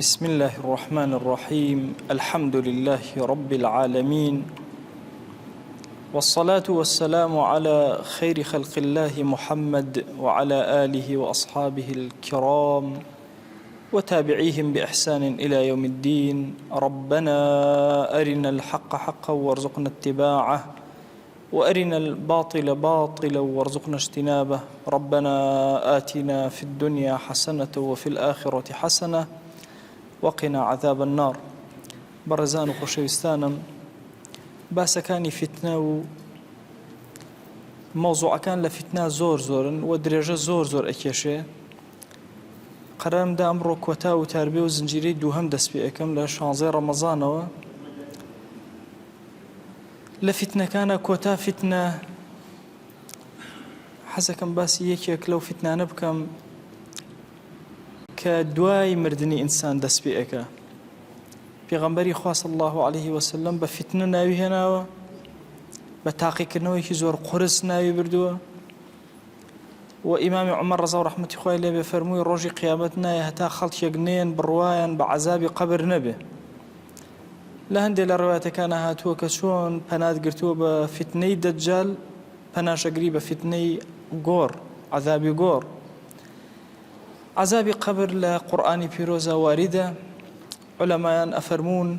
بسم الله الرحمن الرحيم الحمد لله رب العالمين والصلاة والسلام على خير خلق الله محمد وعلى آله وأصحابه الكرام وتابعيهم بإحسان إلى يوم الدين. ربنا أرنا الحق حقا وارزقنا اتباعه وأرنا الباطل باطلا وارزقنا اجتنابه. ربنا آتنا في الدنيا حسنة وفي الآخرة حسنة وقنا عذاب النار. برزان وخشوستانم باسەکانی فتنە و مەوزوعەکان لە فتنە زۆرن و درێژە زۆر ئەکێشێ. قەرارمدا ئەمڕۆ کۆتا و تاربێ و زنجیرەی دووهەم دەست پێ ئەەکەم لە 16 ڕەمەزانەوە. لە فتنەکانە کۆتا فتنە حەزەکەم باسی یەکێک لەو فتنانە بکەم کە دوای مردنی ئینسان دەست پێ ئەەکە. پێغەمبەری خوا صلی الله عليه وسلم بە فتنە ناوی هێناوە، بە تاقیکردنەوەیکی زۆر قورس ناوی بردووە و ئیمامی عومەر ڕەزا و ڕەحمەتی خوای لێ بێ فەرمووی ڕۆژی قیامەت نایە هەتا خەڵکێک نێن بڕوایان بە عەزابی قەبر نەبێ. لە هەندێک لە ڕەوایەتەکانە هاتووە کە چۆن پەنات گرتووە بە فتنەی دەجال پەناشەگری بە فتنەی گۆڕ، عەزابی گۆڕ. عەزابی قەبر لە قورئانی پیرۆزە واریدە. علماء أفرمون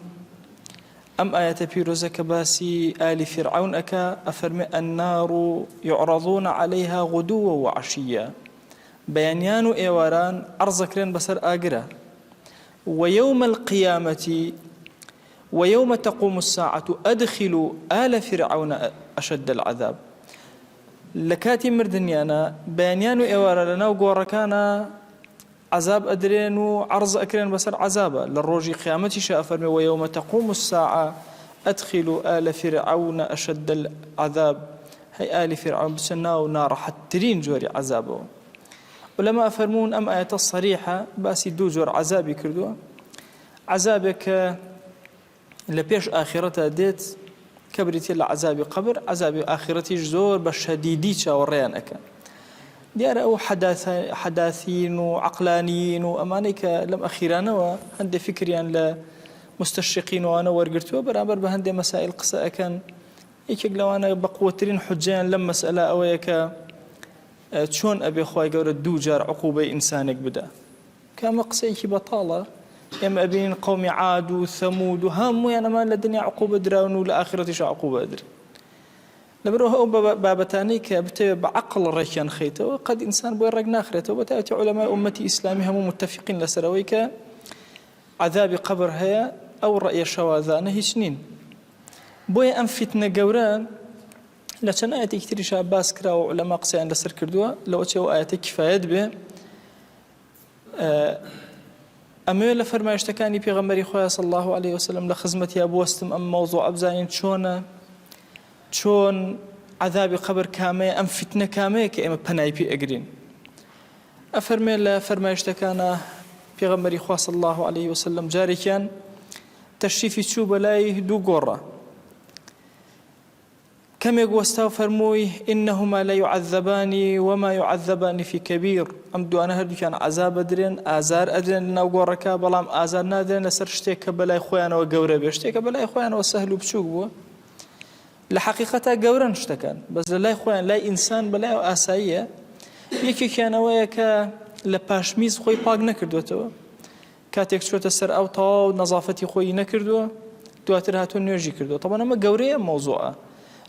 أم آية بيروزة كباسي آل فرعون أكا أفرمي النار يعرضون عليها غدوا وعشيا بيانيان إيواران أرزكرين بسر آقرة ويوم القيامة ويوم تقوم الساعة أدخلوا آل فرعون أشد العذاب. لكاتي مردنيانا بيانيان إيوارا لنا وقوركانا عذاب أدرين وعرض أكرين بسر عذابا للروجي قيامتي شاء فرمي ويوم تقوم الساعة أدخلوا آل فرعون أشد العذاب. هي آل فرعون بسناو نار حترين جوري عذابه. ولما أفرمون أم آية الصريحة باسي دو جور عذابي كردوا عذابك لبيش آخرتها ديت كبرتي لعذابي قبر عذابي آخرتي جزور بشديديتشا وريان أكا دیارە ئەو حداثین و عقلانیین و ئەمانەی کە لەم ئەخیرانەوە هەندێک فکریان لە مستەشریقینەوەوانە وەرگرتووە بەرامبەر بە هەندێک مەسائل قسە ئەکەن. یەکێک لەوانە بە قووەترین حوجەیان لەم مەسئلە ئەوەیە کە چۆن ئەبێ خوای گەورە دوو جار عقوبەی ئینسانێک بدە، کە ئەمە قسەیەکی بەتاڵە. ئێمە ئەبینین قەومی عاد و ثەمود و هەموویان ئەمان لە دنیا عقوبە دراون و لە ئاخرەتیش عقوبە ئەدرن. لبروه أو بابتاني كبتة بعقل ريان خيته وقد إنسان بيرق ناخرته وبتأتي علماء أمتي إسلامي هم متفقين لسرويك عذاب قبر هي أو رأي شواذان هي سنين بوي أم فتنة جوران لكن آيات كتير شاب باسكرا وعلماء قصيان لسر كردوا لو أتوا آيات كفاية به أما لا فرما اشتكاني بيغمبري خويا صلى الله عليه وسلم لخزمتي أبو وستم أم موضوع أبزاين چۆن عذابی قبر کامەیە ئەم فتنە کامەیە کە ئێمە پەنای پێ ئەگرین. ئەفەرمێ لە فەرمایشتەکانە پێغەمبەری خوا صلی الله عليه وسلم جارێکیان تەشریفی چوو بەلای دوو گۆڕە، کەمێک وەستا و فەرمووی ئینەهما لا يعذبان وما يعذبان في كبير. ئەم دوانە هەردووکیان عەزاب ئەدرێن، ئازار ئەدرێن لەناو گۆڕەکە، بەڵام ئازار نادرێن لەسەر شتێک کە بەلای خۆیانەوە گەورە بێ، شتێکە بەلای خۆیانەوە سەهل و بچووک بووە. لحقيقة جورن اشتكان بس لا إخوان لا إنسان بلا أسايا يكي كان وياك لباشميز خوي باق نكردوتو كاتيك شو تسر أو طاو نظافتي خوي نكردو دواتر هاتو نيجي كردو. طبعا ما جورية موضوعة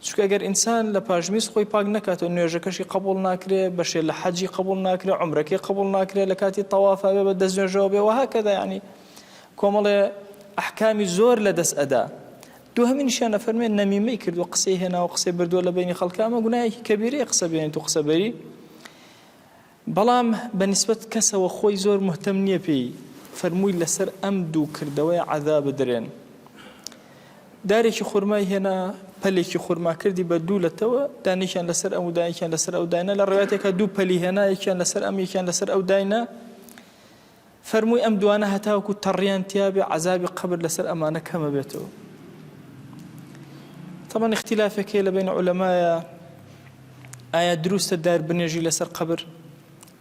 شو كأجر إنسان لباشميز خوي باق نكاتو نيجي كشي قبول ناكره بشي لحجي قبول ناكره عمرك قبول ناكره لكاتي طوافة بدز جوابه وهكذا يعني كمال أحكام زور لدس أداء. دوهم نشان فرمي نميمة كردو قصي هنا وقصي بردو لبين خلق أما قلنا كبيرة قصة بين تو قصة بري بلام بالنسبة كسا وخوي زور مهتمنية بي فرموي لسر أمدو كردوي عذاب درين داريك خرماي هنا بليك خرما كردي بدو لتوا داني كان لسر أو داي كان لسر أو داينا للرواياتك دو بلي هنا كان لسر أمي كان لسر أو داينا فرموي أمدو أنا هتاوكو تريان تيابي عذاب قبر لسر أمانة كما بيتو. طبعا اختلافك بين علماء آية دروس الدار بنجي لسر قبر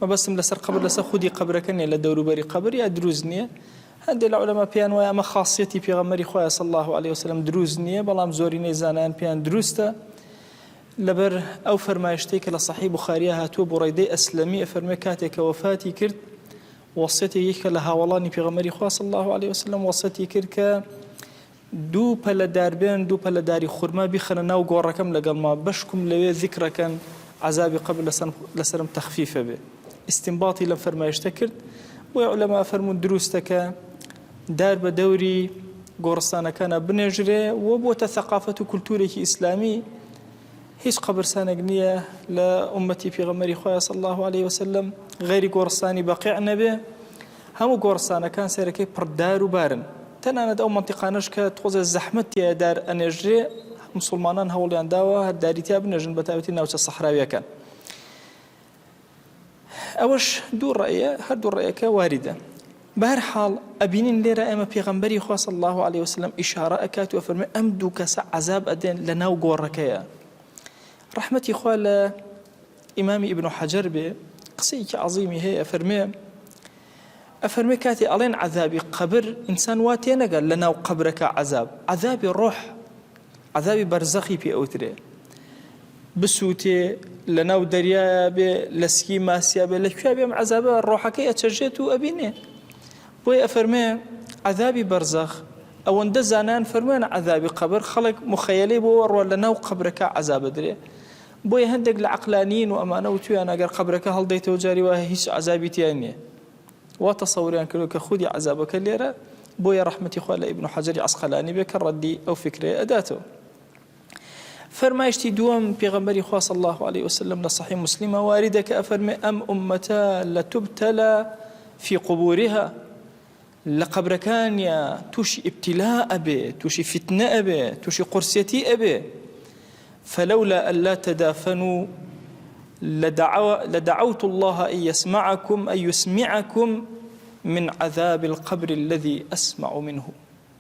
ما بس لسر قبر لسر خدي قبرك إني لدورو بري قبر يا دروزني هەندێک لە عولەما پێیان وایە ئەمە خاصیەتی پێغەمبەری خۆیە صلی الله عليه وسلم دروست نییە، بەڵام زۆرینەی زانایان پێیان دروستە، لەبەر ئەو فەرمایشتەی کە لە صحیح بوخاریە هاتووە بۆ ڕێدەی ئەسلەمی ئەفەرمێ کاتێک کە وەفاتی کرد وەسیەتێکی کە لە هاوڵانی پێغەمبەری خوا صلی الله عليه وسلم وەسیەتی کرد کە دوو پەلەدار بێن، دوو پەلەداری خورما بیخەنە ناو گۆڕەکەم لەگەڵ ما بەشکم لەوێ ذیکرەکەن عەزابی قەبر لەسەرم تەخفیفە بێ. ئیستینباطی لەم فەرمایشتە کرد، بۆیە عولەما فەرموون دروستە کە دار بە دەوری گۆڕستانەکانە بنێژرێ و بۆتە ثەقافەت و کولتورێکی ئیسلامی. هیچ قەبرستانێک نییە لە ئومەتی پێغەمبەری خۆیان صلی الله عليه وسلم غەیری گۆڕستانی بەقیع نەبێ، هەموو گۆڕستانەکان سەرەکەی پڕدار و بارن. تەنانەت ئەو مەنتیقانەش کە تۆزە زەحمەت تێیە دار ئەنێژرێ، مسلمانان هەوڵیان داوە هەرداری تیا بنێژن بە تایبەتی ناوچە سەحراویەکان. ئەوەش دوو ڕەیە، هەردوو ڕەیەکە واریدە. بەهەر حاڵ ئەبینین لێرە ئێمە پێغەمبەری خوا صلی الله عليه وسلم ئیشارە ئەکات و ئەفەرمێ ئەم دوو کەسە عەزاب ئەدێن لە ناو گۆڕەکەیە. ڕەحمەتی خوا لە ئیمامی ئیبن حەجەر بێ، قسەیەکی عەزیمی هەیە، ئەفەرمێ کاتی ئەڵێن عەذابی قەبر ئینسان وا تێنەگەر لە ناو قەبرەکە عەذاب، عەذابی ڕۆح، عەذابی بەرزەخی پێ ئەوترێ، بسووتێ لە ناو دەریایە بێ، لە سکی ماسیا بێ، لە کوێ بێ ئەم عەذابە ڕۆحەکەی ئەچەژێت و ئەبینێ. بۆیە ئەفەرمێ عەذابی بەرزەخ ئەوەندە زانان فەرموێنە عەذابی قەبر خەڵک مخەیەلەی بۆ ڕۆ لە ناو قەبرەکە عەذابە درێ. بۆیە هەندێک لە عەقلانیین و ئەمانە وتویان ئەگەر قەبرەکە هەڵدەیتەوە جاری وایە هیچ عەذابی تیان نییە، وا تەسەووریان کردو کە خودی عەذابەکە لێرە. بۆیە ڕەحمەتی خوا لە ئیبن حەجەری عەسقەلانی بێ کە ڕەدی ئەو فکرەیە ئەداتەوە. فەرمایشتی دووەم پێغەمبەری خوا صلی الله عليه وسلم لە صحیح مسلمە واریدە کە ئەفەرمێ ئەم ئومەتە لەتوبتەلە فی قوبورها، لە قەبرەکانیە تووشی ئیبتیلا ئەبێ، تووشی فتنە ئەبێ، تووشی قورسەتی ئەبێ. فلولا ألا تدافنوا لدعوت الله أن يسمعكم من عذاب القبر الذي أسمع منه.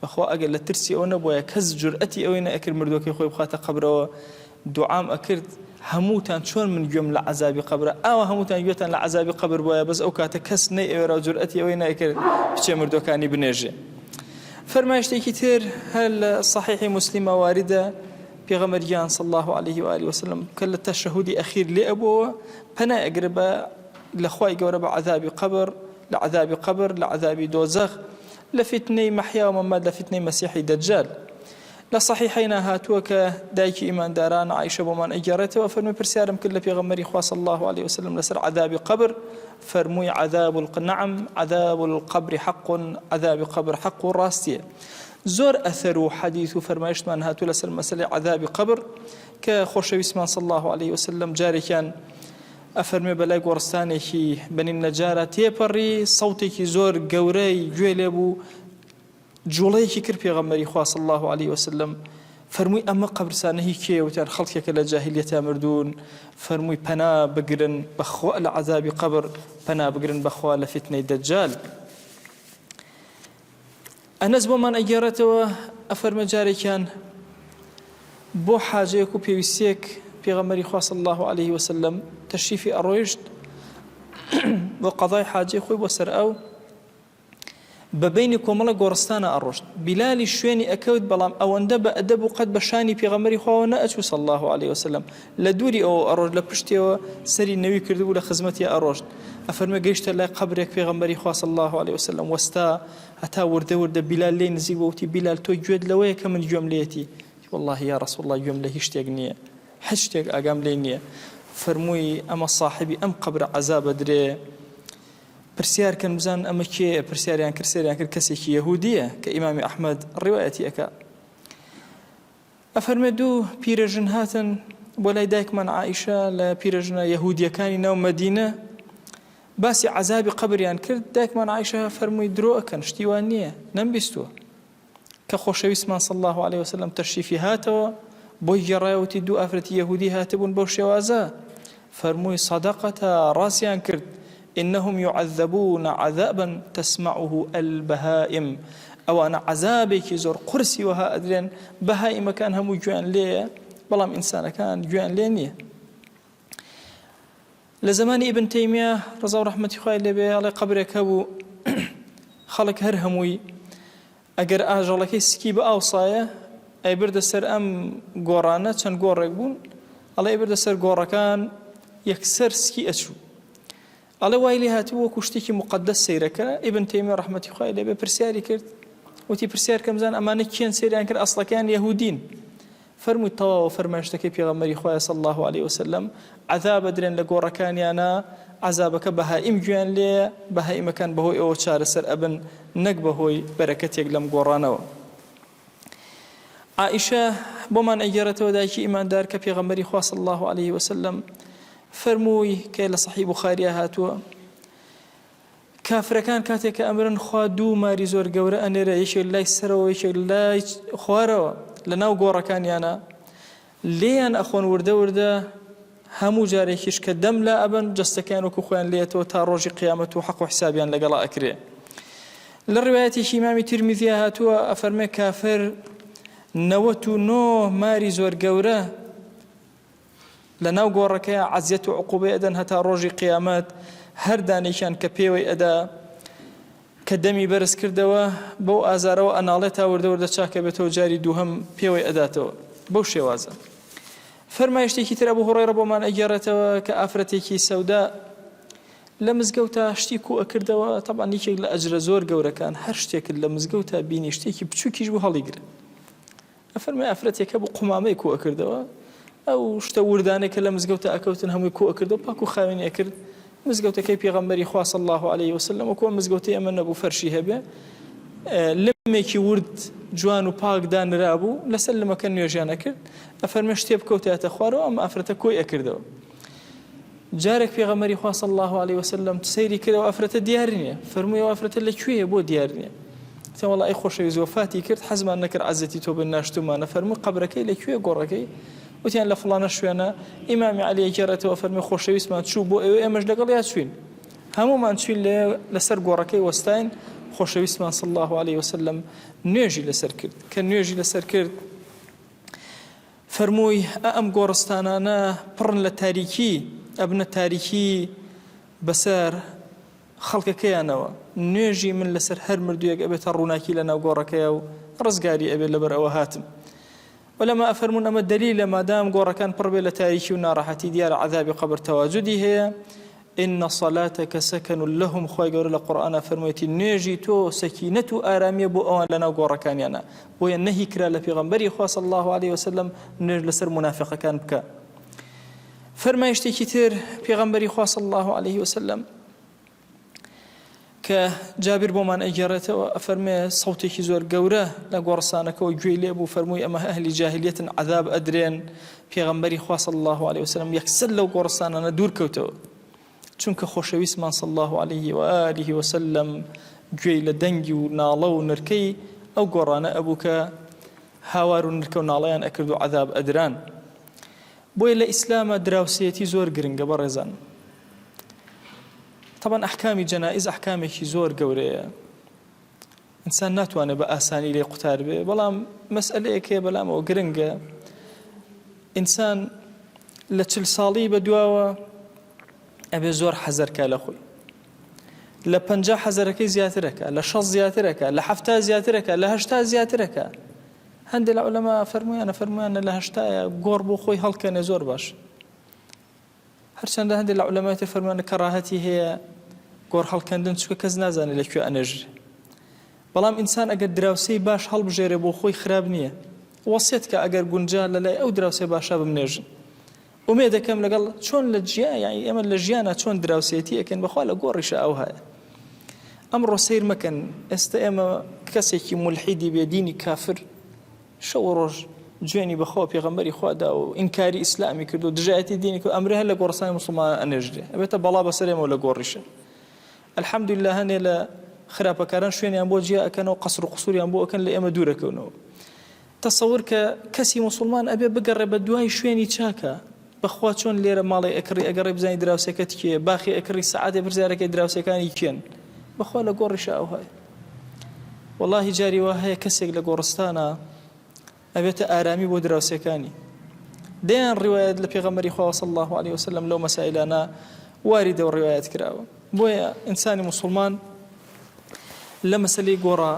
بەخوا ئەگەر لە ترسی ئەو نەبووە کەس جورئەتی ئەوەی نەئەکرد مردووەکەی خۆی بخاتە قەبرەوە دوعام ئەکرد هەمووتان چۆن من گوێم لە عەذابی قەبرە، ئاوا هەمووتان گوێتان لە عەذابی قەبر بووە، بەس ئەو کاتە کەس نەئێوێرا و جورئەتی ئەوەی نەئەکرد بچێ مردوەکانی بنێژێ. فەرمایشتێکی تر هەر لە صحیحی مسلمە واردە، پێغەمبەریان صلی الله عليه وآله وسلم کە لە تەشەهودی ئەخیر لێ ئەبووە پەنای ئەگرە بە لە خوای گەورە بە عەذابی قەبر، لە عەذابی قەبر، لە عەذابی دۆزەخ، لە فتنەی مەحیا و مەمات، لە فتنەی مەسیحی دەجال. لە صحیحەینا هاتووە کە دایکی ئیمانداران عایشە بۆمان ئەگەڕێتەوە، فەرمووی پرسیارم کرد لە پێغەمبەری خوا صلی الله عليه وسلم لەسەر عەذابی قەبر، فەرمووی عەذاب القبر حق، عەذابی قەبر حق و ڕاستیە. زۆر ئەثەر و حەدیث و فەرمایشتمان هاتووە لەسەر مەسەلەی عەذابی قەبر کە خۆشەویستمان صلی الله عليه وسلم جارێکیان ئەفەرمێ بەلای گۆڕستانێکی بەنی نەجارە تێپەڕی، سەوتێکی زۆر گەورەی گوێ لێ بوو، جوڵەیەکی کرد پێغەمبەری خوا صلی الله عليه وسلم، فەرمووی ئەمە قەبرستانە هی کێیە؟ وتیان خەڵکێکە لە جاهیلیەتە مردوون. فەرمووی پەنا بگرن بەخوا لە عەذابی قەبر، پەنا بگرن بەخوا لە فتنەی دەجال. ئەنەس بۆمان ئەگێڕێتەوە ئەفەرمە جارێکیان بۆ حاجەیەک و پێویستیەک پێغەمبەری خوا صلی الله عليه وسلم تەشریفی ئەڕۆیشت بۆ قەضای حاجەی خۆی بۆ سەر ئەو بە بینی کۆمەڵە گۆڕستانە ئەڕۆشت. بیلالی شوێنی ئەکەوت، بەڵام ئەوەندە بە ئەدەب و قەت بە شانی پێغەمبەری خواوە نەئەچوو صلی الله عليه وسلم، لە دووری ئەوە ئەڕۆشت، لە پشتیەوە سەری نەوی کردبوو لە خزمەتی ئەڕۆشت. ئەفەرمێ گەیشتە لای قەبرێک پێغەمبەری خوا صلی الله عليه وسلم، وەستا هەتا وردە بیلال لێی نزیک بوو، وتی بیلال تۆ گوێت لەوەیە کە من گوێم لێتی؟ والله یا رسول الله گوێم لە هیچ شتێک نییە، هیچ شتێک ئاگام لێ نییە. فەرمووی ئەمە صاحبی ئەم قەبرە عەذابە درێ، پرسیارکەن بزان ئەمە کێ؟ پرسیاریان کرد کەسێکی یەهودیە کە ئیمامی ئەحمەد ڕیوایەتی ئەکا. ئەفەرمێ دوو پیرەژن هاتن بۆ لای دایکمان عائیشە لە پیرەژنە یەهودیەکانی ناو مەدینە، باسی عەذابی قەبریان کرد. دایکمان عائیشە فەرمووی درۆ ئەکەن، شتیوان نییە، نەمبیستووە. کە خۆشەویستمان صلی الله عليه وسلم تەشریفی هاتەوە بۆی گەڕایەوەتی دوو ئافرەتی یەهودی هاتبوون بەو شێوازە، فەرمووی سەدەقەتە، ڕاستیان کرد. إنهم يعذبون عذابا تسمعه البهائم، ئەوانە عەذابێکی زۆر قورسی وەها ئەدرێن، بەهائیمەکان هەموو گوێیان لێیە بەڵام ئینسانەکان گوێیان لێ نییە. لە زمانی ئیبن تەیمیە ڕەزا و ڕەحمەتی خوای لێبێ ئەڵێ قەبرێک هەبوو، خەڵک هەر هەمووی ئەگەر ئاژەڵەکەی سکی بە ئاوسایە ئەی بردە سەر ئەم گۆڕانە چەند گۆڕێک بوون ئەڵێ ئەی بردە سەر گۆڕەکان یەکسەر سکی ئەچوو ئەڵێ وای لێ هاتوو وەکو شتێکی مقدەس سەیرەکە ئیبن تەیمیە ڕەحمەتی خوای لێبێ پرسیاری کرد وتی پرسیار کە بزان ئەمانە کێن سەیریان کرد ئەسڵەکەیان یەهودین فەرمووی تەواوە فەرمایشتەکەی پێغەمبەری خوایە صلی الله عليه وسلم عەذاب ئەدرێن لە گۆڕەکانیانە عەذابەکە بەهائیم گوێیان لێ بەهائیمەکان بەهۆی ئەوە چارەسەر ئەبن نەک بەهۆی بەرەکەتێک لەم گۆڕانەوە عائشە بۆمان ئەگێڕێتەوە دایکی ئیماندار کە پێغەمبەری خوا صلی الله عليه وسلم فەرمووی کە لە صحیح بوخاریە هاتووە کافرەکان کاتێک کە ئەمرن خوا دوو ماری زۆر گەورە ئەنێرە یەکێک لای سەرەوە یەکێک لای خوارەوە لە ناو گۆڕەکانیانە لێیان ئەخۆن وردە وردە هەموو جارێکیش کە دەم لا ئەبن جەستەکان وەکو خۆیان لێتەوە تا ڕۆژی قیامەت و حەق و حسابیان لەگەڵا ئەکرێ لە ڕوایەتێکی ئیمامی ترمیزیە هاتووە ئەفەرمێ کافر 99 ماری زۆر گەورە لە ناو گۆڕەکەیە عەزیەت و عوقوبە ئەدەن هەتا ڕۆژی قیامەت هەر دانێکیان کە پێوەی ئەدا کە دەمی بەرز کردەوە بەو ئازارەوە ئەناڵێت تا وردە وردە چاکە بێتەوە جاری دووهەم پێوەی ئەداتەوە بەو شێوازە فەرمایشتێکی تر ئەبوو هوڕەیرە بۆمان ئەگێڕێتەوە کە ئافرەتێکی سەودا لە مزگەوتە شتی کوئە کردەوە تەبعاً یەکێک لە ئەجرە زۆر گەورەکان هەر شتێکت لە مزگەوتە بینی شتێکی بچووکیش بوو هەڵیگرە ئەفەرمێ ئافرەتێکە بوو قومامەی کوئە کردەوە ئەو شتە وردانێکە لە مزگەوتە ئەکەوتن هەمووی کوئە کردەوە پاک و خاوێنی ئەکرد مزگەوتەکەی پێغەمبەری خوا صلی الله عليه وسلم وەکو مزگەوتەی ئەمە نەبوو فەرشی هەبێ لمێکی ورد جوان و پاک دانرا بوو لەسەر لمەکە نوێژیانە کرد ئەفەرمێ شتێ بکەوتێتە خوارەوە ئەم ئافرەتە کۆی ئەکردەوە جارێک پێغەمبەری خوا صلی الله عليه وسلم سەیری کردەوە ئافرەتە دیار نییە فەرمووی ئەو ئافرەتە لەکوێیە بۆ دیار نییە وتی وەڵڵا ئەی خۆشەویست وەفاتی کرد حەزمان نەکرد عەزەتی تۆ بناشتومانە فەرمووی قەبرەکەی لەکوێ گۆڕەکەی وتیان لە فڵانە شوێنە ئیمامی عەلی گێڕێتەوە فەرمووی خۆشەویستمان چوو بۆ ئێوە ئێمەش لەگەڵ یا چوین هەموومان چوین لەسەر گۆڕەکەی وەستاین خۆشەویستمان صلی الله عليه وسلم نوێژی لەسەر کرد کە نوێژی لەسەر کرد فەرمووی ئەم گۆڕستانانە پڕن لە تاریکی ئەبنە تاریکی بەسەر خەڵکەکەیانەوە نوێژی من لەسەر هەر مردوویەک ئەبێتە ڕووناکی لە ناو گۆڕەکەیە و ڕزگاری ئەبێت لەبەر ئەوە هاتم ولما أفرمون أما الدليل ما دام قركان قرب لتاريخ ونارحتي ديار عذاب قبر تواجدي هي إن صلاتك سكن لهم خوي قول القرآن فرميتي نيجي تو سكينة آرامية بو أوان لنا قركان يانا وينهي كرا لفي غنبري خواه صلى الله عليه وسلم نجل سر منافق كان بكا فرمايشتي كتير في غنبري خواه صلى الله عليه وسلم كجابر بومان أجرته وأفرمي صوتي زور جورة لقرصانك وجويلي أبو فرمي أما أهل جاهلية عذاب أدرين في غنبري خوا صلى الله عليه وسلم يكسل لو قرصانا دور كوتو چونك خوشويس من صلى الله عليه وآله وسلم جويل دنجي ونالو نركي أو قرانا أبوك هاوار نركو ناليان أكردو عذاب أدران بويل إسلام دراوسيتي زور قرنق برزان طبعا أحكام جنائز أحكام زور قورية إنسان ناتوانه بأساني لي قتار به بلام مسألة كي بلام أو قرنقة إنسان لتشل صالي بدواوة أبي زور حزرك لأخوي لبنجا حزرك زياترك لشخص زياترك لحفتا زياترك لهشتا زياترك هند العلماء فرموا أنا لهشتا قربو خوي هل كان زور باش هرچند هند العلماء فرموا كراهتي هي گۆڕ هەڵکەندن چکە کەس نازانێت لەکوێ ئەنێژرێ بەڵام ئینسان ئەگەر دراوسەی باش هەڵبژێرێ بۆ خۆی خراپ نییە وەسیەت کە ئەگەر گونجا لەلای ئەو دراوسەی باشا بمنێژن ئومێ دەکەم لەگەڵ چۆن لە جیان یعنی ئێمە لە ژیانە چۆن دراوسێتی ئەکەن بەخوا لە گۆڕیشە ئەو هەیە ئەمڕۆ سەیر مەکەن ئێستا ئێمە کەسێکی مولحیدی بێدینی کافر شەو ڕۆژ جوێنی بەخوا پێغەمبەری خوادا و ئینکاری ئیسلامی کرد و دژایەتی دینی کرد ئەمرێ هەر لە گۆڕستانی موسڵمانە ئەنێژرێ ئەبێتە بەڵا بەسەرێمەوە لە گۆڕیشە الحمد لله هەنێ لە خراپەکاران شوێنیان بۆ جیا ئەکەنەوە قەسر و قسووریان بۆ ئەکەن لە ئێمە دوورەکەونەوە تەسەور کە کەسی موسڵمان ئەبێ بگەڕێ بە دوای شوێنی چاکە بەخوا چۆن لێرە ماڵی ئەکڕی ئەگەڕێ بزانی دراوسەکەت کێ باخی ئەکڕی سەعاتێ پرسیارەکەی دراوسەکانی کێن بەخوا لە گۆڕیشە ئەو هەیە وەڵڵاهی جاری وا هەیە کەسێک لە گۆڕستانە ئەبێتە ئارامی بۆ دراوسەکانی دەیان ڕیوایەت لە پێغەمبەری خوا صلی الله عليه وسلم لەو مەسائلانە واریدە و ڕیوایەت کراوە بۆیە ئینسانی موسڵمان لە مەسەلەی گۆڕا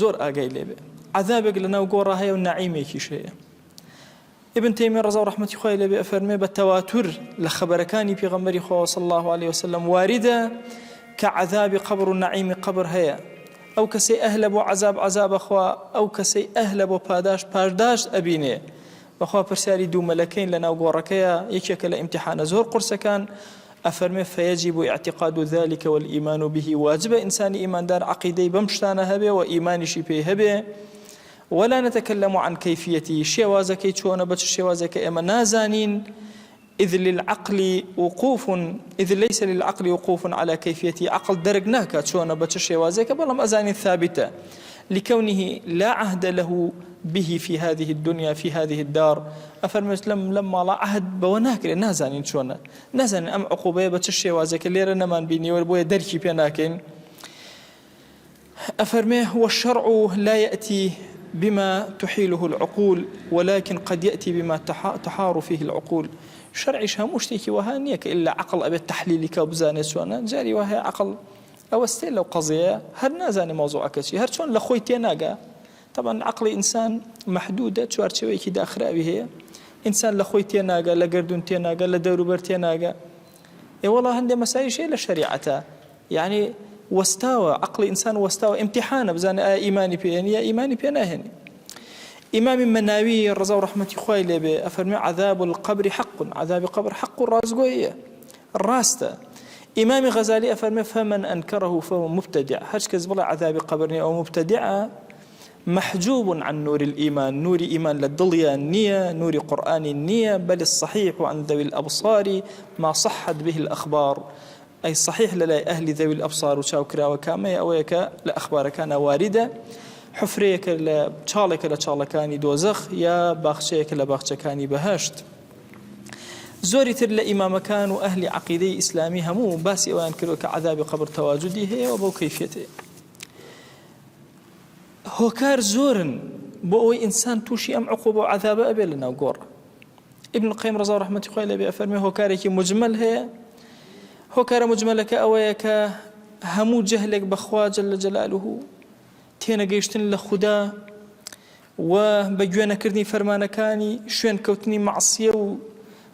زۆر ئاگای لێبێ عەذابێک لەناو گۆڕا هەیە و نەعیمێکیش هەیە. ابن تيمية رضا ورحمة خواه لبي أفرمي بالتواتر لخبركاني في غمبري خواه صلى الله عليه وسلم واردة كعذاب قبر ونعيم قبر هيا أو كسي أهلب وعذاب عذاب أخوة أو كسي أهلب وباداش أبيني وخواه برسالي دو ملكين لنا وقوركيا يكيك لامتحان زور قرصة كان أفرمي فيجب اعتقاد ذلك والإيمان به واجب إنسان إيمان دار عقيدي بمشتانا هبه وإيمان شبه هبه ولا نتكلم عن كيفيته شوازك يتشون بس شوازك إما نازانين إذ ليس للعقل وقوف على كيفيته عقل درجناك تشون بس شوازك بل أزاني ثابتة لكونه لا عهد له به في هذه الدنيا في هذه الدار أفرمت لما لا عهد بوناك نازانين شون نازانين أم عقوبة بس شوازك اللي رنمان بيني والبوية دركي بيناكين أفرمه والشرع لا يأتي بما تحيله العقول ولكن قد يأتي بما تحار فيه العقول. شرعي شاموشتيكي وهانيك إلا عقل أبي التحليلك وبزاني سوانا جاري وهي عقل أو استيل لو قضية هر نازاني موضوع كشي هر شون لخويتي ناقا طبعا عقل إنسان محدودة شوار شويكي داخل هي إنسان لخويتي ناقا لقردونتي ناقا لدوروبرتي ناقا إيه والله هندي مسائل شيء لشريعته يعني واستوى عقل إنسان واستوى امتحان بزان إيماني بيني يا إيماني بيناهني. إمام المناوي رضا ورحمة خواه لبي أفرمي عذاب القبر حق عذاب القبر حق الرازقوية الراسته. إمام غزالي أفرمي فمن أنكره فهو مبتدع هاش كذبلا عذاب قبرني أو مبتدع محجوب عن نور الإيمان نور إيمان للضلية النية نور قرآن النية بل الصحيح عن ذوي الأبصار ما صحت به الأخبار أي صحيح للا أهل ذوي الأبصار وشاوكرا وكامية أويك لأخبار كان واردة حفريك لشالك لشالكاني دوزخ يا باخشيك لباخشكاني بهشت زوري تر لإمام كانوا أهل عقيدة إسلامي همو باسي أوان كروك عذاب قبر تواجدي هي وبو كيفيته هوكار زورن بوي إنسان توشي أم عقوبة وعذاب أبي لنا وقور. ابن القيم رضا ورحمة الله لبي أفرمي هوكاريكي مجمل هي هوكار مجملك أويك همو جهلك بخوا جل جلاله تينا قيشتن لخدا وبجوانا كردني فرمانكاني شوين كوتني معصية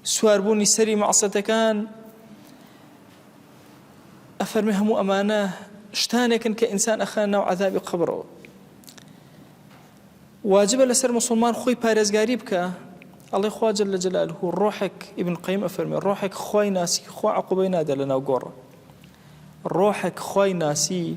وسواربوني سري معصيتكان أفرمي همو أمانة شتانك كإنسان أخانا وعذاب قبره واجب لسر مسلمان خوي بارزقاري بك الله خوا جل جلاله روحك ابن القيم أفرمي روحك خوي ناسي خوا عقوبة نادا لنا وقورة روحك خوي ناسي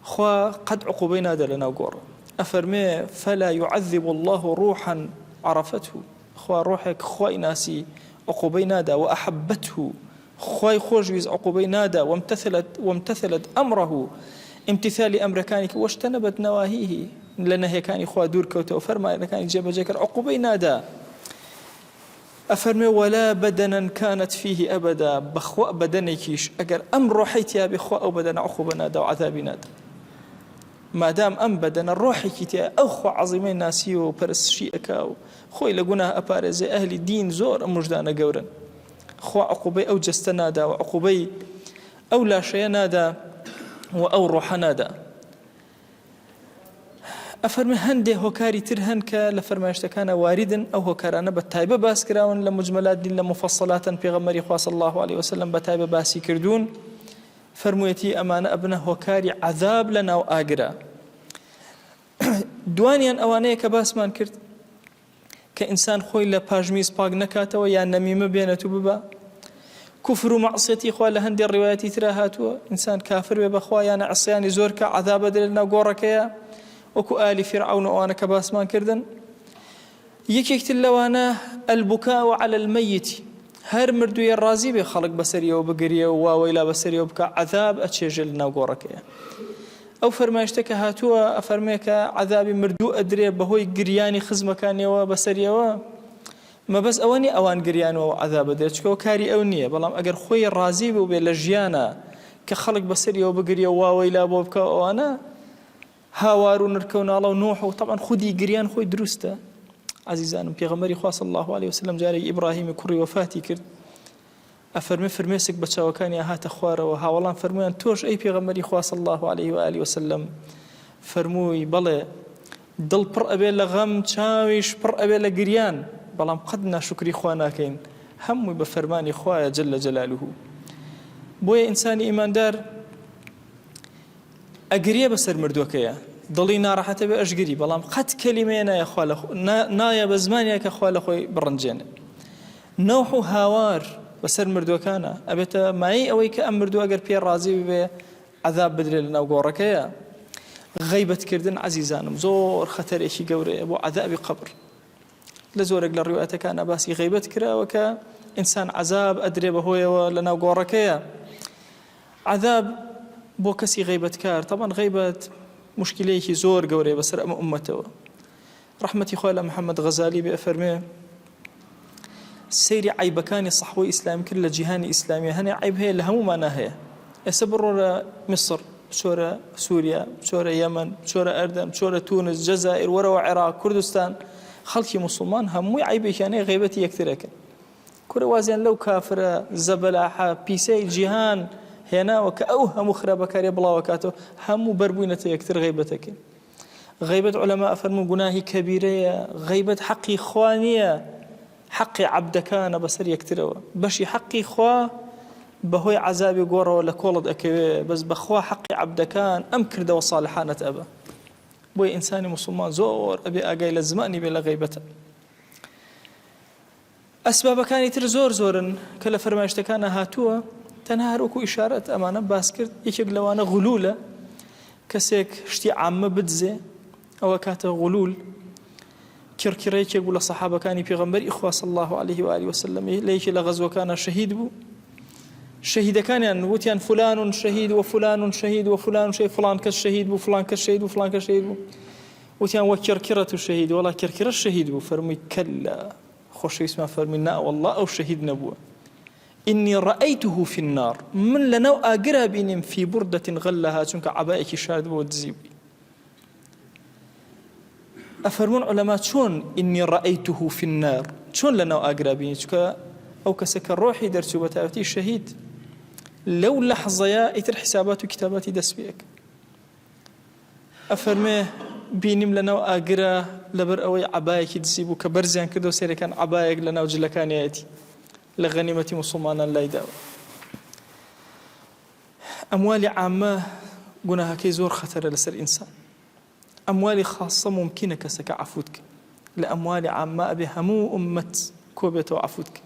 خوا قد عقوبة نادا لنا وقورة أفرمي فلا يعذب الله روحا عرفته خوا روحك خوي ناسي عقوبة نادا وأحبته خوي خوجويز عقوبة نادا وامتثلت أمره امتثال أمركانك واجتنبت نواهيه لأنه هي كان إخوة دور كوته وفرما إذا كان يجيب جكر عقوبة نادا أفرمي ولا بدنا كانت فيه أبدا بخواء بدنكيش أجر أمر روحيت يا بخواء أو بدن عقوبة نادا وعذاب نادا ما دام أم بدن الروحيت يا أخوة عظيمين ناسي وبرس شيئك خوي لقونا أبارز أهل الدين زور مجدانا جورا خواء عقوبة أو جست نادا وعقوبة أو لا شيء نادا وأو روح نادا أفرمي هندي هوكاري ترهن لفرمايشتا كان واردا أو هوكارانا بتايبة باس كراون لمجملات دين لمفصلات بيغمري خواه صلى الله عليه وسلم بتايبة باسي كردون فرمويتي أمان أبنه هوكاري عذاب لنا وآقرا دوانيا أوانيه كباس مان كرد كإنسان خوي لباجميز باق نكاتوا يا نميمة بينتو ببا كفر معصيتي خواه لهندي الرواياتي تراهاتوا إنسان كافر ببخواه يانا عصياني زورك عذاب دلنا وقوركيا وكو آل فرعون وأنا كباسمان كردن يكيكت اللوانا البكاء على الميت هر مردو يرازي بخلق بسرية وبقرية وواويلا بسرية وبكاء عذاب أتشجلنا وقورك أو فرماشتك هاتوا أفرميك عذاب مردو أدري بهوي قرياني خزمكاني وبسرية ما بس أواني أوان قريان وعذاب أدري تشكو كاري أونية بلام أقر خوي الرازي وبيلجيانا كخلق بسرية وبقرية وواويلا وبكاء وأنا هاوار ونركونا الله ونوح وطبعا خدي قريان خوي دروسته عزيزان بيغمري خواه صلى الله عليه وسلم جاري إبراهيم كري وفاتي كرد ئەفەرمێ فرمێسک بە چاوەکانی هاتە خوارەوە هاوڵان فەرمویان تۆش ئەی پێغەمبەری خوا صلی الله عليه و آله وسلم فەرمووی بەڵێ دڵ پڕ ئەبێ لە غەم چاویش پڕ ئەبێ لە گریان بەڵام قەت ناشکری خوا ناکەین هەمووی بە فەرمانی خوایە جل جەلالوه بۆیە ئینسانی ئیماندار ئەگرێ بەسەر مردووەکەیە دڵی ناڕەحەتە بێ ئەشگری بەڵام قەت کەلیمەیە نایە بە زمانێکە خوا لە خۆی بڕنجێنێ نەوح و هاوار بەسەر مردووەکانە ئەبێتە مای ئەوەی کە ئەم مردووە ئەگەر پێ ڕازی ببێ عەذاب بدرێت لە ناو گۆڕەکەیە غەیبەتکردن عەزیزانم زۆر خەتەرێکی گەورەیە بۆ عەذابی قەبر لە زۆرێک لە ڕیوایەتەکانە باسی غەیبەت کراوە کە ئینسان عەذاب ئەدرێ بەهۆیەوە لە ناو گۆڕەکەیە عەذاب بۆ کەسی غەیبەتکار طبعاً غەیبەت مشکلەیەکی زۆر گەورەیە بەسەر ئەمە ئومەتەوە ڕەحمەتی خوا لە محەممەد غەزالی بێ ئەفەرمێ سەیری عیبەکانی سەحوەی ئیسلامی کرد لە جیهانی ئیسلامی هەنێ عیب هەیە لە هەمومانە هەیە ئێستا بڕۆ لە میسر بچۆرە سووریا بچۆرە یەمەن بچۆرە ئەردەن بچۆرە تونس جەزائیر وەرەوە عێراق کوردستان خەڵکی موسڵمان هەمووی عیبێکیانەیە غەیبەتی یەکترەکەن کورە وازیان لەو کافرە زەبەلاحە پیسەی جیهان هێناوە کە ئەو هەموو خراپەکاری بڵاوەکاتەوە هەموو بەربووینەتە یەکتر غەیبەتەکەن غەیبەت عولەما ئەفەرموون گوناهی کەبیرەیە غەیبەت حەقی خوا نییە حەقی عەبدەکانە بەسەر یەکترەوە بەشی حەقی خوا بەهۆی عەذابی گۆڕەوە لە کۆڵت ئەکەوێ بەس بەخوا حەقی عەبدەکان ئەم کردەوە ساڵحانەت ئەبە بۆی ئینسانی موسڵمان زۆر ئەبێ ئاگای لە زمانی بێ لە غەیبەتە ئەسبابەکانی تر زۆر زۆرن کە لە فەرمایشتەکانە هاتووە تەنها هەروەکو ئیشارەت ئەمانە باس کرد یەکێک لەوانە غولولە کەسێک شتی عامە بدزێ ئەوە کاتە غولول کڕکڕەیەکێک بوو لە سەحابەکانی پێغەمبەری خوا صلی الله عليه و آله وسلم لە یەکێ لە غەزوەکانە شەهید بوو شەهیدەکانیان وتیان فلان شەهید وفلان شەهید وفلان شەهید فلان کەس شەهید بوو فلان کەس شەهید بوو فلان کەس شەهید بوو وتیان وەکرکرەت شەهید وەڵا کڕکرە شەهید بوو فەرمووی کەلا خۆشەویستمان فەرمووی نا وەڵڵا ئەو شەهید نەبووە إني رأيته في النار من لنو آقرا بينهم في بردة غلها چونك عبائك شاد ودزيبي أفرمون علماء شون إني رأيته في النار شون لنو آقرا بينهم چونك أو كسك الروحي درسو بتاوتي الشهيد لو لحظة يا إتر حسابات وكتابات دس بيك أفرمي بينهم لنو آقرا لبر أوي عبائك دزيبو كبرزيان كدو سيري كان عبائك لنو جلكان يأتي لغنيمة مسلمانا لا يداوى أموال عامة قلناها كي زور خطر لسر إنسان أموال خاصة ممكنة كسك عفوتك لأموال عامة أبي همو أمة كوبة وعفوتك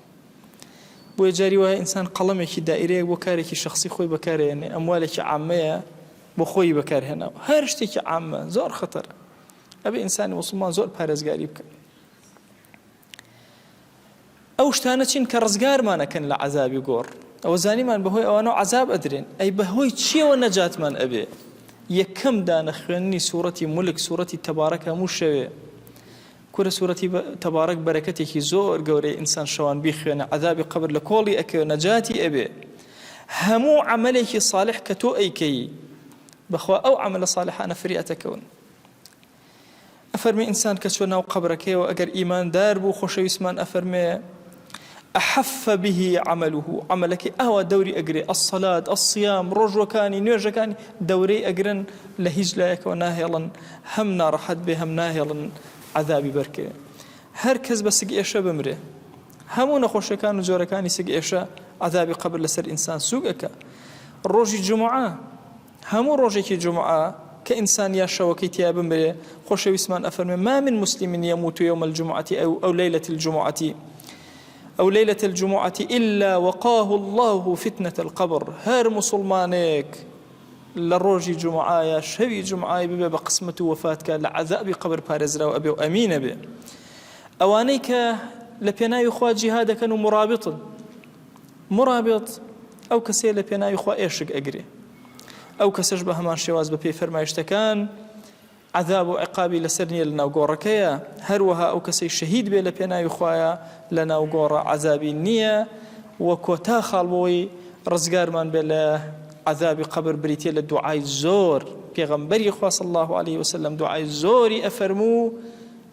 ويجاري وهي إنسان قلمك دائري وكارك شخصي خوي بكار يعني أموالك عامة بخوي بكار هنا هرشتك عامة زور خطر أبي إنسان مسلمان زور بارز قريبك ئەو شتانە چین کە ڕزگارمانەکەن لە عەذابی گۆڕ ئەوە زانیمان بەهۆی ئەوانە عەذاب ئەدرێن ئەی بەهۆی چیەوە نەجاتمان ئەبێ یەکەم دانە خوێننی سوورەتی مولک سوورەتی تەبارەک هەموو شەوێ کورە سوورەتی تەبارەک بەرەکەتێکی زۆر گەورەی ئینسان شەوان بیخوێنە عەذابی قەبر لە کۆڵی ئەکەوێ نەجاتی ئەبێ هەموو عەمەلێکی صالح کە تۆ ئەیکەی بەخوا ئەو عەمەلە صالحانە فریاتەکەون ئەفەرمێ ئینسان کە چۆ ناو قەبرەکەیەوە ئەگەر ئیماندار بوو خۆشەویستمان ئەفەرمێ أحف به عمله عملك أهوى دوري أجري الصلاة الصيام رجوكاني نيرجكاني دوري أجرن لهج لا يكون ناهلا هم نار حد به هم ناهلا عذابي بركة هركز بس إيشا بمره همون خوش كانوا جوركاني سج إيشا عذابي قبل لسر إنسان سوقك روجي الجمعة همون روجي الجمعة كإنسان يشا وكيتيا بمره خوش ويسمان أفرم ما من مسلم يموت يوم الجمعة أو ليلة الجمعة أو ليلة الجمعة إلا وقاه الله فتنة القبر هر مسلمانك لروجي جمعة شوي جمعة ببا بقسمة وفاتك لعذاب قبر بارزرا وأبي وأمين به أوانيك لبينا يخوى جهادك مرابط أو كسي لبينا يخوى إيشك أجري أو كسجبه همان شواز ببي فرمايشتكان عذاب وعقابي لسرني لنا وقوركيا هروها أو كسي شهيد بي لبينا يخوايا لنا وقور عذابي النية وكوتا خالبوي رزقار من بلا عذاب قبر بريتي للدعاء الزور بيغمبري خوا صلى الله عليه وسلم دعاء الزوري أفرمو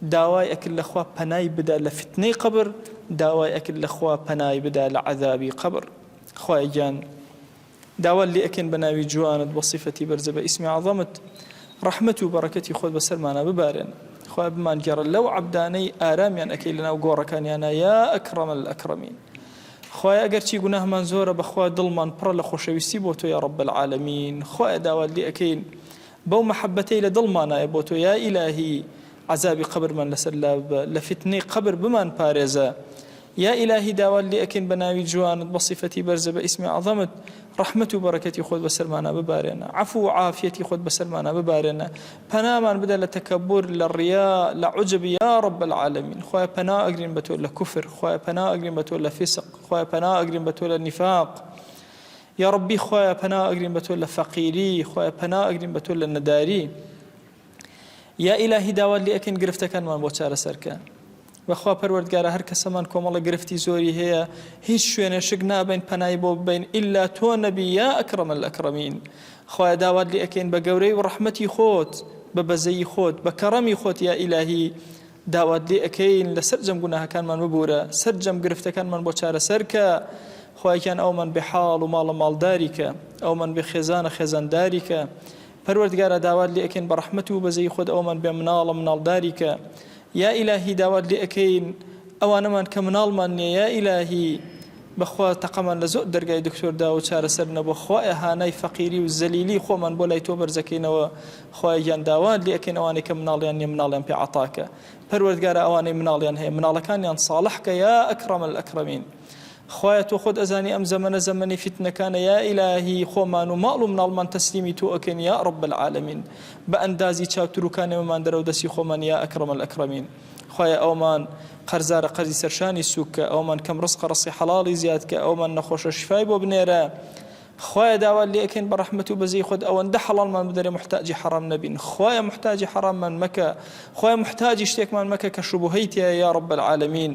داواي أكل لخوا بناي بدا لفتني قبر داواي أكل لخوا بناي بدا لعذابي قبر خوای گیان داوا لێ ئەکەین بە ناوی جوانت بە صیفەتی بەرزە بە ئیسمی عەظەمت ڕەحمەت و بەڕەکەتی خۆت بەسەرمانە ببارێن خوای بمانگەڕە لەو عەبدانەی ئارامیان ئەکەی لەناو گۆڕەکانیانە یا ئەکرەمە الئەکرەمین خوای ئەگەرچی گوناهمان زۆرە بەخوا دڵمان پڕە لە خۆشەویستی بۆ تۆ یا رب العالمین خوای داوا لێ ئەکەین بەو مەحەبەتەی لە دڵمانایە بۆ تۆ یا ئیلاهی عذابی قبرمان لەسەر لە فتنەی قبر بمان پارێزە یا ئیلاهی داوا لێ ئەکەین بە ناوی جوانت بە صیفەتی بەرزە بە ئیسمی عەظەمت ڕەحمەت و بەڕەکەتی خۆت بەسەرمانە ببارێنە عەفو و عافیەتی خۆت بەسەرمانە ببارێنە پەنامان بدە لە تەکەبور لە ڕیا لە عوجب یا رب العالمین خوای پەنا ئەگرین بە تۆ لە کوفر خوای پەنا ئەگرین بە تۆ لە فیسق خوای پەنا ئەگرین بە تۆ لە نیفاق یا ربی خوای پەنا ئەگرین بە تۆ لە فەقیری خوای پەنا ئەگرین بە تۆ لە نەداری یا ئیلاهی داوا لێ ئەکەین گرفتەکانمان بۆ چارەسەرکە بەخوا پەروەردگارە هەر کەسەمان کۆمەڵە گرفتی زۆری هەیە هیچ شوێنێشک نابین پەنای بۆ ببین ئیلا تۆ نەبی یا ئەکرەمە الئەکرەمین خوای داوات لێ ئەکەین بە گەورەی و ڕەحمەتی خۆت بە بەزەی خۆت بە کەڕەمی خۆت یا ئیلاهی داوات لێ ئەکەین لە سەرجەم گوناهەکانمان ببورە سەرجەم گرفتەکانمان بۆ چارەسەرکە خوایان ئەومان بێحاڵ و ماڵە ماڵداریکە ئەومان بێ خێزانە خێزانداریکە پەروەردگارە داوات لێ ئەکەین بە ڕەحمەت و بەزەی خۆت ئەومان بێ مناڵە مناڵداریکە یا ئیلاهی داوات لێ ئەکەین ئەوانەمان کە مناڵمان نییە یا ئیلاهی بەخوا تەقەمان لە زۆر دەرگای دکتۆردا و چارەسەر نەبوو خوایە هانای فەقیری و زەلیلی خۆمان بۆ لای تۆ بەرزەکەینەوە خوایان داوات لێ ئەکەین ئەوانەی کە مناڵیان نیە مناڵیان پێ عەتاکە پەروەردگارە ئەوانەی مناڵیان هەیە مناڵەکانیان ساڵحکە یا ئەکرەمە الئەکرەمین خوایە تۆ خۆت ئەزانی ئەم زەمەنە زەمەنی فتنەکانە یا ئیلاهی خۆمان و ماڵ و مناڵمان تەسلیمی تۆ ئەکەین یا رب العالمین بە ئەندازی چاوتروکانەوەمان دەرە و دەستی خۆمان یا ئەکرەمە الئەکرەمین خوایە ئەومان قەرزارە قەرزی سەرشانی سووکە ئەومان کەم ڕزق ڕستی حەڵاڵی زیادکە ئەومان نەخۆشە شیفای بۆ بنێرە خوایە داوا لێ ئەکەین بە ڕەحمەت و بەزەی خۆت ئەوەندە حەڵاڵمان بدەرێ محتاجی حەرام نەبین خوایە محتاجی حەراممان مەکە خوایە محتاجی شتێکمان مەکە کە شوبهەی تایە یا رب العالمین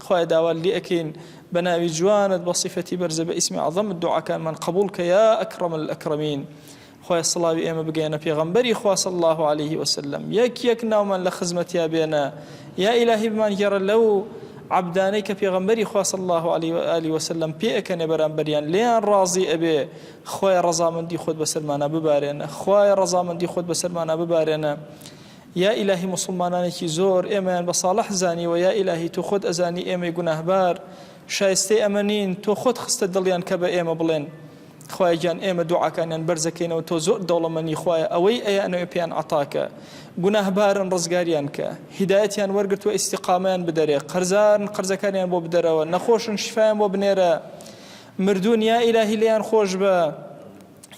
خوایە داوا لێ ئەکەین بناوي جوانت بصفتي برزة باسم عظم الدعاء كان من قبولك يا أكرم الأكرمين خويا الصلاة بإيما بقينا في غنبري خواه صلى الله عليه وسلم يك نوما لخزمة يا بينا يا إلهي بمن يرى لو عبدانيك في غنبري خواه صلى الله عليه وآله وسلم بيئك نبران بريان لين راضي أبي خويا رضا من دي خود بسلمانا ببارينا خويا رضا من دي خود بسلمانا ببارينا يا إلهي مسلمانانك زور إيمان بصالح زاني ويا إلهي تخد أزاني إيما يقناه بار شایسته ئەمەنین تۆ خۆت خستە دڵیان کە بە ئێمە بڵێن خوای گیان ئێمە دوعاکانیان بەرزەکەینەوە تۆ زۆر دەوڵەمەندی خوایە ئەوەی ئەیانەوە پێیان عەتاکە گوناهبارن ڕزگاریان کە هیدایەتیان وەرگرتووە ئیستیقامەیان بدەرێ قەرزارن قەرزەکانیان بۆ بدەرەوە نەخۆشن شیفایان بۆ بنێرە مردوون یا ئیلاهی لێیان خۆش بە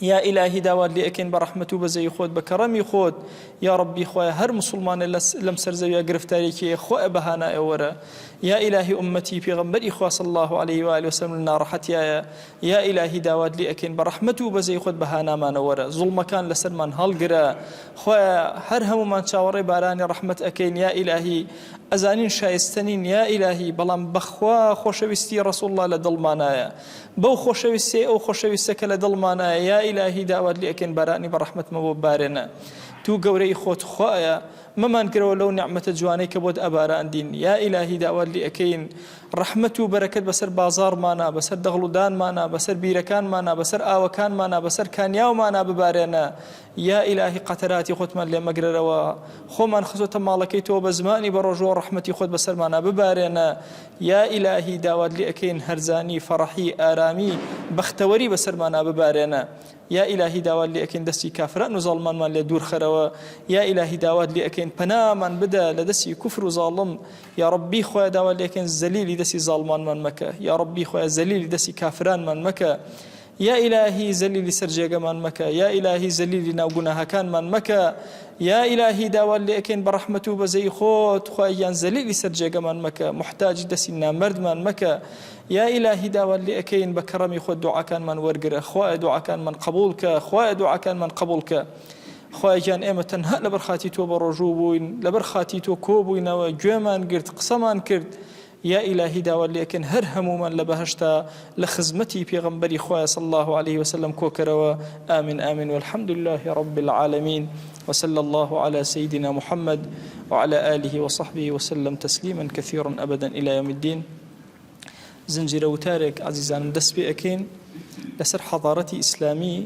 يا إلهي داوات لي أكين برحمة وبزي خود بكرمي خود يا ربي خويا هر مسلمان لم سرزويا قرفتاريكي خويا بهانا أورا يا إلهي أمتي في غنبري خواه صلى الله عليه وآله وسلم لنا راحت يا إلهي داوات لي أكين برحمة وبزي خود بهانا ما نورا ظلم كان لسلمان هالقرا خويا هر هم من شاوري باراني رحمة أكين يا إلهي أزانين شايستنين يا إلهي بلان بخوا خوشويستي رسول الله لدلمانايا بو خوشويستي أو خوشويستك لدلمانايا يا إلهي داوات لي أكين باراني برحمة مبارنا تو قوري خوت خوايا ممان قروا لو نعمة جواني كبود أباران دين يا إلهي داوات لي أكين رحمة وبركة بسر بازار مانا بسر دغلودان مانا بسر بيركان مانا بسر آوكان مانا بسر كانياو مانا ببارنا يا إلهي قطراتي خود من لما قرروا خو من خزوت مالكي تو بزماني برجو رحمتي خود بسر مانا ببارنا يا إلهي داوات لي أكين هرزاني فرحي آرامي بختوري بسر مانا ببارنا يا إلهي داوات لي أكين دسي كافران وظالمان من لدور خروا يا إلهي داوات لي أكين بناما بدا لدسي كفر وظالم يا ربي خويا داوات لي أكين زليل دسي ظالمان من مكة يا ربي خويا زليل دسي كافران من مكة يا إلهي زليل سرجيق من مكة يا إلهي زليل ناوقناها كان من مكة يا إلهي داوات لي أكين برحمته بزي خوت خويا زليل سرجيق من مكة محتاج دسي نامرد من مكة يا إلهي داوات لي أكين بكرمي خود دعاء كان من ورقره خويا دعاء كان من قبولك خويا دعاء كان من قبولك خويا جان ئێمە تەنها لەبەر خاتی تۆ بەڕۆژوو بووین لەبەر خاتی تۆ کۆبووینەوە گوێمان گرت قسەمان کرد يا إلهي داوات لي أكن هر هموما لبهشتا لخزمتي في غنبري خويا صلى الله عليه وسلم كوكروا آمين آمين والحمد لله رب العالمين وصلى الله على سيدنا محمد وعلى آله وصحبه وسلم تسليما كثيرا أبدا إلى يوم الدين زنجيرە وتارێک عزیزانم دەست پێ ئەکەین لەسەر حەضارەتی ئیسلامی